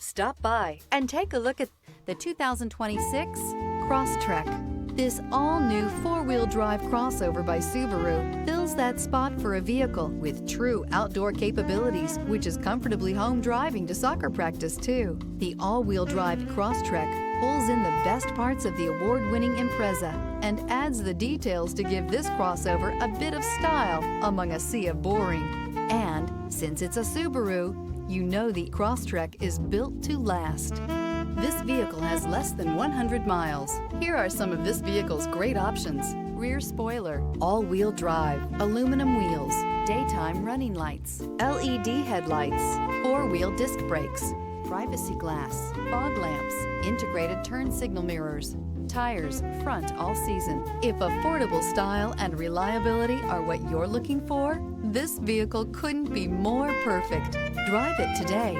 Stop by and take a look at the 2026 Crosstrek. This all-new four-wheel drive crossover by Subaru fills that spot for a vehicle with true outdoor capabilities, which is comfortably home driving to soccer practice too. The all-wheel drive Crosstrek pulls in the best parts of the award-winning Impreza and adds the details to give this crossover a bit of style among a sea of boring. And since it's a Subaru, you know the Crosstrek is built to last. This vehicle has less than 100 miles. Here are some of this vehicle's great options: rear spoiler, all-wheel drive, aluminum wheels, daytime running lights, LED headlights, four-wheel disc brakes, privacy glass, fog lamps, integrated turn signal mirrors, tires front all season. If affordable style and reliability are what you're looking for, this vehicle couldn't be more perfect. Drive it today.